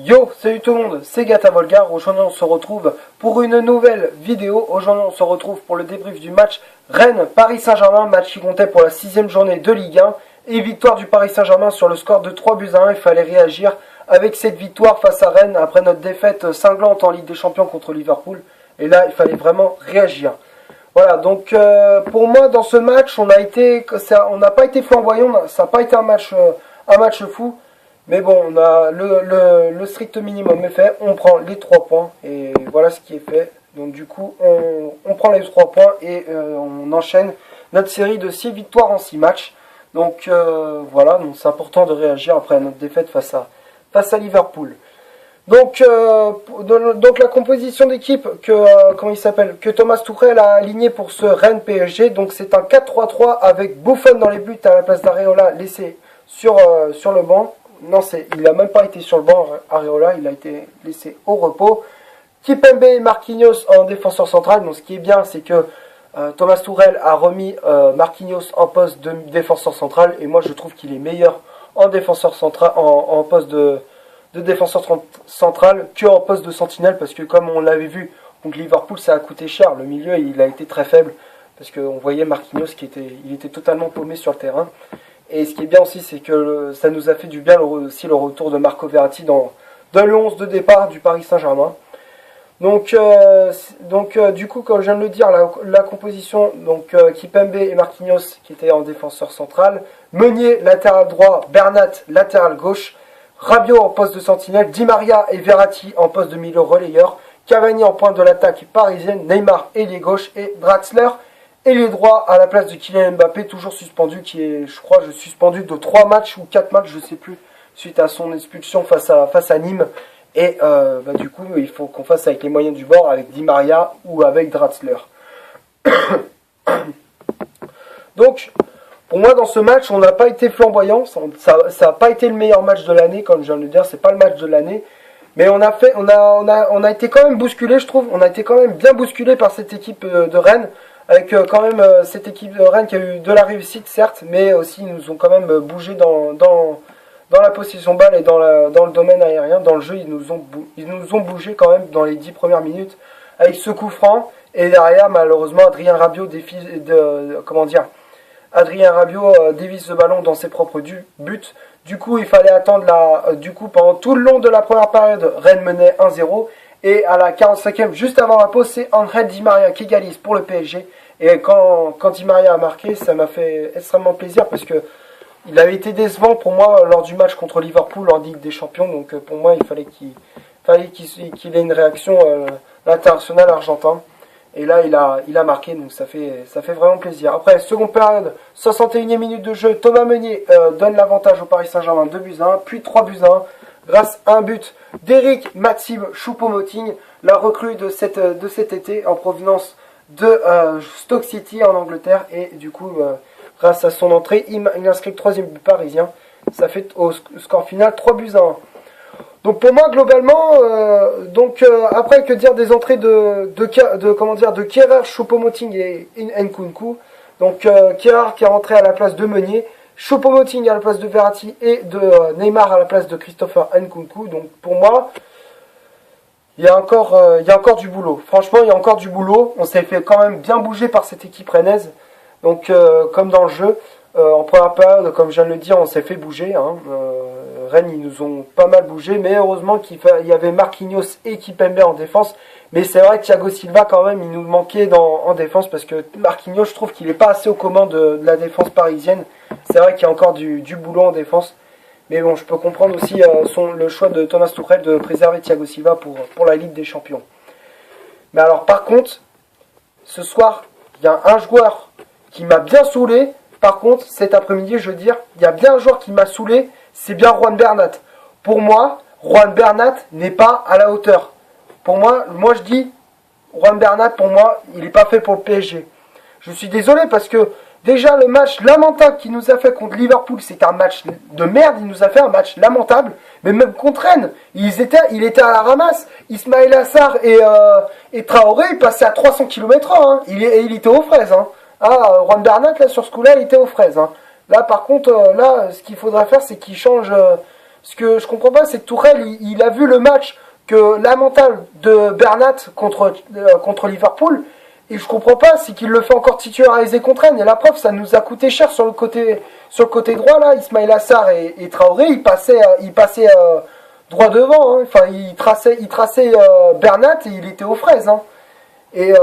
Yo, salut tout le monde, c'est Gata Volgar. Aujourd'hui on se retrouve pour une nouvelle vidéo. Aujourd'hui on se retrouve pour le débrief du match Rennes-Paris Saint-Germain, match qui comptait pour la 6ème journée de Ligue 1. Et victoire du Paris Saint-Germain sur le score de 3-1. Il fallait réagir avec cette victoire face à Rennes après notre défaite cinglante en Ligue des Champions contre Liverpool. Et là il fallait vraiment réagir. Voilà, donc pour moi dans ce match on n'a pas été flamboyant, ça n'a pas été un match fou. Mais bon, on a le strict minimum est fait, on prend les 3 points et voilà ce qui est fait. Donc du coup, on prend les 3 points et on enchaîne notre série de 6 victoires en 6 matchs. Donc voilà, donc c'est important de réagir après notre défaite face à Liverpool. Donc la composition d'équipe que Thomas Tuchel a aligné pour ce Rennes PSG, donc c'est un 4-3-3 avec Buffon dans les buts à la place d'Areola laissé sur le banc. Non, il n'a même pas été sur le banc, Areola, il a été laissé au repos. Kimpembe et Marquinhos en défenseur central. Donc ce qui est bien, c'est que Thomas Tuchel a remis Marquinhos en poste de défenseur central. Et moi, je trouve qu'il est meilleur en défenseur central, en poste de défenseur central qu'en poste de sentinelle. Parce que comme on l'avait vu, donc Liverpool, ça a coûté cher. Le milieu, il a été très faible. Parce qu'on voyait Marquinhos il était totalement paumé sur le terrain. Et ce qui est bien aussi, c'est que ça nous a fait du bien aussi le retour de Marco Verratti dans le 11 de départ du Paris Saint-Germain. Donc du coup, comme je viens de le dire, la composition, donc Kimpembe et Marquinhos qui étaient en défenseur central, Meunier latéral droit, Bernat latéral gauche, Rabiot en poste de sentinelle, Di Maria et Verratti en poste de milieu relayeur, Cavani en pointe de l'attaque parisienne, Neymar ailier gauche et Draxler et les droits à la place de Kylian Mbappé, toujours suspendu, qui est, je crois, suspendu de 3 matchs ou 4 matchs, je sais plus, suite à son expulsion face à Nîmes. Et du coup, il faut qu'on fasse avec les moyens du bord, avec Di Maria ou avec Draxler. Donc, pour moi, dans ce match, on n'a pas été flamboyant. Ça n'a pas été le meilleur match de l'année, comme je viens de le dire, c'est pas le match de l'année. Mais on a été quand même bousculé, je trouve. On a été quand même bien bousculé par cette équipe de Rennes. Avec quand même cette équipe de Rennes qui a eu de la réussite, certes, mais aussi ils nous ont quand même bougé dans la possession balle et dans le domaine aérien. Dans le jeu, ils nous ont bougé quand même dans les 10 premières minutes avec ce coup franc. Et derrière, malheureusement, Adrien Rabiot dévisse le ballon dans ses propres buts. Du coup, il fallait attendre pendant tout le long de la première période, Rennes menait 1-0. Et à la 45e, juste avant la pause, c'est Angel Di Maria qui égalise pour le PSG. Et quand Di Maria a marqué, ça m'a fait extrêmement plaisir parce que il avait été décevant pour moi lors du match contre Liverpool en Ligue des Champions. Donc pour moi, il fallait qu'il ait une réaction l'international argentin. Et là, il a marqué, donc ça fait vraiment plaisir. Après, seconde période, 61e minute de jeu, Thomas Meunier donne l'avantage au Paris Saint-Germain 2-1, puis 3-1. Grâce à un but d'Eric Maxime Choupo-Moting, la recrue de cet été en provenance de Stoke City en Angleterre. Et du coup, grâce à son entrée, il inscrit le 3e but parisien. Ça fait au score final 3-1. Donc pour moi, globalement, après, que dire des entrées de Kehrer, Choupo-Moting et Nkunku. Donc Kehrer qui est rentré à la place de Meunier, Choupo-Moting à la place de Verratti et de Neymar à la place de Christopher Nkunku. Donc pour moi, il y a encore du boulot. Franchement, il y a encore du boulot. On s'est fait quand même bien bouger par cette équipe rennaise. Donc comme dans le jeu, en première période, comme je viens de le dire, on s'est fait bouger. Rennes, ils nous ont pas mal bougé. Mais heureusement qu'il y avait Marquinhos et Kimpembe en défense. Mais c'est vrai que Thiago Silva, quand même, il nous manquait en défense parce que Marquinhos, je trouve qu'il n'est pas assez aux commandes de la défense parisienne. C'est vrai qu'il y a encore du boulot en défense. Mais bon, je peux comprendre aussi le choix de Thomas Tuchel de préserver Thiago Silva pour la Ligue des Champions. Mais alors, par contre, ce soir, il y a un joueur qui m'a bien saoulé. Par contre, cet après-midi, je veux dire, il y a bien un joueur qui m'a saoulé. C'est bien Juan Bernat. Pour moi, Juan Bernat n'est pas à la hauteur. Pour moi je dis, Juan Bernat, pour moi, il n'est pas fait pour le PSG. Je suis désolé parce que déjà le match lamentable qu'il nous a fait contre Liverpool, c'est un match de merde. Il nous a fait un match lamentable. Mais même contre Rennes, il était à la ramasse. Ismaël Assar et Traoré, ils passaient à 300 km/h. Hein. Il était aux fraises. Hein. Juan Bernat, là, sur ce coup-là, il était aux fraises. Hein. Là, par contre, ce qu'il faudra faire, c'est qu'il change Ce que je comprends pas, c'est que Tourelle, il a vu le match que lamentable de Bernat contre Liverpool. Et je comprends pas, c'est qu'il le fait encore titulariser contre Rennes. Et la preuve, ça nous a coûté cher sur le côté droit là. Ismail Assar et Traoré, ils passaient droit devant. Hein. Enfin, il traçait Bernat et il était aux fraises. Hein. Et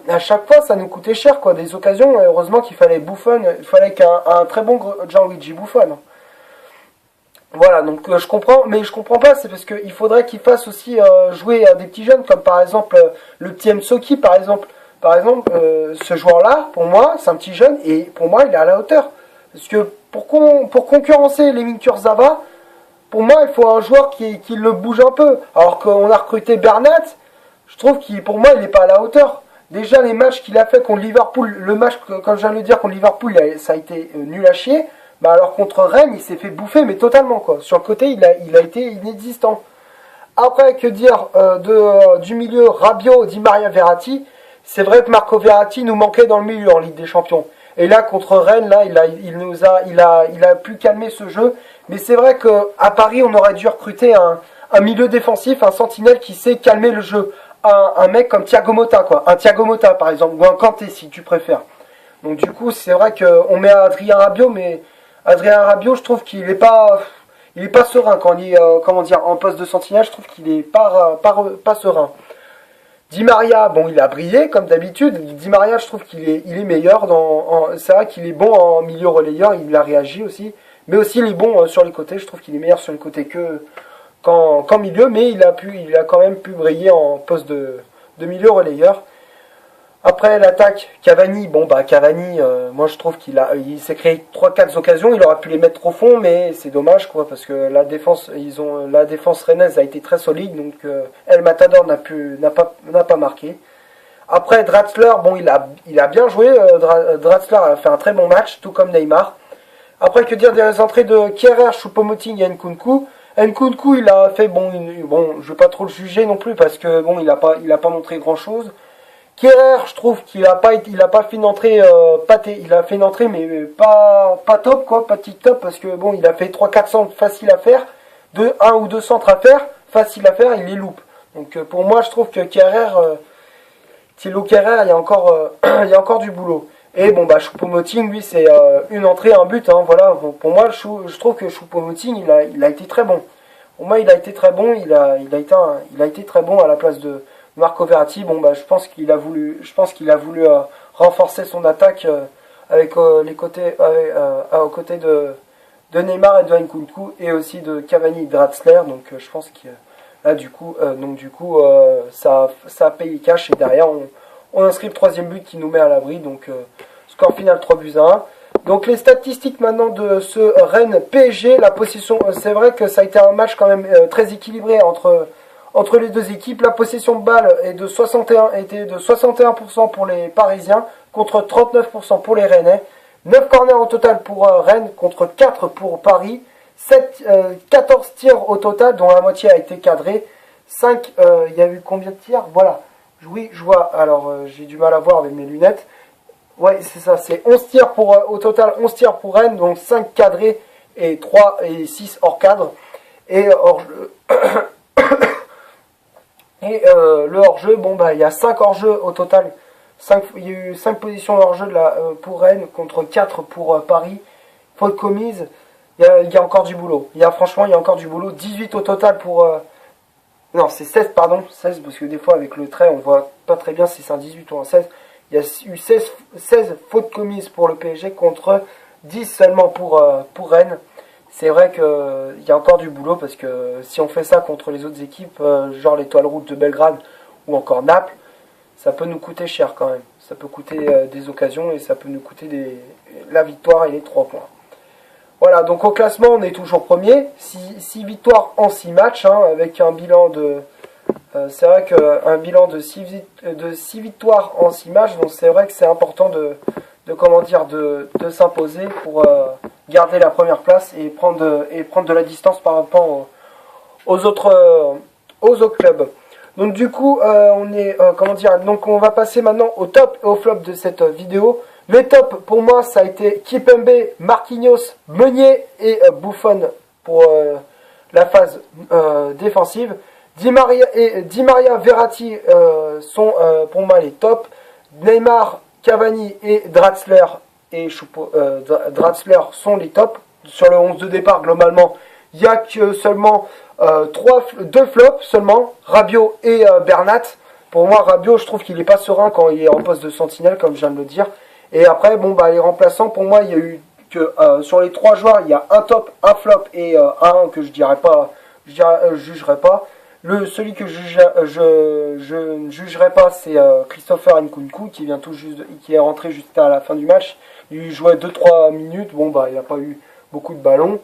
à chaque fois, ça nous coûtait cher, quoi. Des occasions, heureusement qu'il fallait Buffon, il fallait qu'un très bon Gianluigi Buffon. Voilà, donc je comprends, mais je comprends pas, c'est parce qu'il faudrait qu'il fasse aussi jouer des petits jeunes, comme par exemple le petit Msoki, par exemple. Par exemple, ce joueur-là, pour moi, c'est un petit jeune, et pour moi, il est à la hauteur. Parce que pour concurrencer les Kurzawa, pour moi, il faut un joueur qui le bouge un peu. Alors qu'on a recruté Bernat, je trouve qu'il, pour moi, il n'est pas à la hauteur. Déjà, les matchs qu'il a fait contre Liverpool, le match, comme je viens de le dire, contre Liverpool, ça a été nul à chier. Bah alors contre Rennes, il s'est fait bouffer, mais totalement, quoi. Sur le côté, il a été inexistant. Après, que dire du milieu Rabiot, Di Maria, Verratti. C'est vrai que Marco Verratti nous manquait dans le milieu en Ligue des Champions. Et là, contre Rennes, là, il a pu calmer ce jeu. Mais c'est vrai qu'à Paris, on aurait dû recruter un milieu défensif, un sentinelle qui sait calmer le jeu. Un mec comme Thiago Motta, quoi. Un Thiago Motta, par exemple, ou un Kanté, si tu préfères. Donc du coup, c'est vrai qu'on met Adrien Rabiot, mais Adrien Rabiot, je trouve qu'il est pas serein quand il est, en poste de sentinelle. Je trouve qu'il est pas serein. Di Maria, bon, il a brillé comme d'habitude. Di Maria, je trouve qu'il est meilleur c'est vrai qu'il est bon en milieu relayeur. Il a réagi aussi, mais aussi il est bon sur les côtés. Je trouve qu'il est meilleur sur les côtés qu'en milieu, mais il a quand même pu briller en poste de milieu relayeur. Après l'attaque, Cavani, Cavani, moi je trouve il s'est créé 3-4 occasions, il aurait pu les mettre au fond, mais c'est dommage, quoi, parce que la défense rennaise a été très solide, donc El Matador n'a pas marqué. Après Draxler, bon, il a bien joué, Draxler a fait un très bon match, tout comme Neymar. Après, que dire des entrées de Kierer, Choupo-Moting et Nkunku. Nkunku, il a fait, je vais pas trop le juger non plus, parce que bon, il a pas montré grand chose. Kierer, je trouve qu'il a pas fait une entrée il a fait une entrée mais pas top, quoi, pas tip top, parce que bon, il a fait 3-4 centres faciles à faire, 1 ou 2 centres à faire, facile à faire, il les loupe. Donc pour moi, je trouve que Thilo Kehrer, il y a encore du boulot. Et bon, Choupo-Moting, lui, c'est une entrée, un but, hein, voilà. Bon, pour moi, je trouve que Choupo-Moting, il a été très bon. Pour moi, il a été très bon, il a été très bon à la place de Marco Verratti. Bon, je pense qu'il a voulu renforcer son attaque avec les côtés, aux côtés de Neymar et de Nkunku, et aussi de Cavani et Draxler. Donc je pense que là, du coup, ça a payé cash, et derrière on inscrit le troisième but qui nous met à l'abri. Donc score final 3-1. Donc les statistiques maintenant de ce Rennes PSG, la possession, c'est vrai que ça a été un match quand même très équilibré entre les deux équipes. La possession de balle était de 61% pour les Parisiens contre 39% pour les Rennais. 9 corners au total pour Rennes contre 4 pour Paris. 14 tirs au total, dont la moitié a été cadrée. Il y a eu combien de tirs? Voilà. Oui, je vois. Alors, j'ai du mal à voir avec mes lunettes. Ouais, c'est ça. C'est 11 tirs au total, 11 tirs pour Rennes, donc 5 cadrés et 6 hors cadre. Et le hors-jeu, il y a 5 hors-jeux au total. Il y a eu 5 positions hors-jeu pour Rennes contre 4 pour Paris. Faute commise, il y a encore du boulot. Franchement, il y a encore du boulot. 18 au total pour... non, c'est 16, pardon. 16, parce que des fois, avec le trait, on voit pas très bien si c'est un 18 ou un 16. Il y a eu 16 fautes commises pour le PSG contre 10 seulement pour Rennes. C'est vrai qu'il y a encore du boulot, parce que si on fait ça contre les autres équipes, genre l'Étoile Rouge de Belgrade ou encore Naples, ça peut nous coûter cher quand même. Ça peut coûter des occasions, et ça peut nous coûter la victoire et les 3 points. Voilà, donc au classement, on est toujours premier. 6 victoires en 6 matchs, hein, avec un bilan de... c'est vrai qu'un bilan de 6 victoires en 6 matchs, donc c'est vrai que c'est important de s'imposer pour garder la première place et prendre de la distance par rapport aux autres clubs. Donc du coup, donc on va passer maintenant au top et au flop de cette vidéo. Les tops pour moi, ça a été Kimpembe, Marquinhos, Meunier et Buffon pour la phase défensive. Di Maria, Verratti sont pour moi les tops. Neymar, Cavani et Draxler sont les tops. Sur le 11 de départ, globalement, il n'y a que seulement deux flops seulement, Rabiot et Bernat. Pour moi, Rabiot, je trouve qu'il n'est pas serein quand il est en poste de sentinelle, comme je viens de le dire. Et après, bon, bah, les remplaçants, pour moi, il y a eu que sur les 3 joueurs, il y a un top, un flop et un que je jugerai pas. Celui que je ne jugerai pas, c'est Christopher Nkunku qui est rentré juste à la fin du match. Il jouait 2-3 minutes. Bon, bah, il n'a pas eu beaucoup de ballons.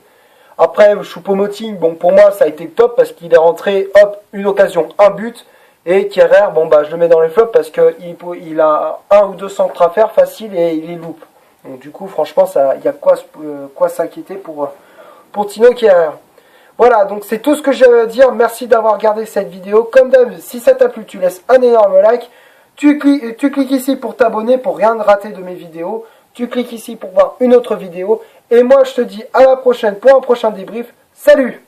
Après, Choupo-Moting, bon, pour moi, ça a été top parce qu'il est rentré, hop, une occasion, un but. Et Kerrer, bon, bah, je le mets dans les flops parce qu'il a 1 ou 2 centres à faire facile et il les loupe. Donc, du coup, franchement, il y a quoi s'inquiéter pour Tino Kerrer. Voilà, donc c'est tout ce que j'ai à dire. Merci d'avoir regardé cette vidéo. Comme d'hab, si ça t'a plu, tu laisses un énorme like. Tu cliques ici pour t'abonner, pour rien rater de mes vidéos. Tu cliques ici pour voir une autre vidéo. Et moi, je te dis à la prochaine pour un prochain débrief. Salut!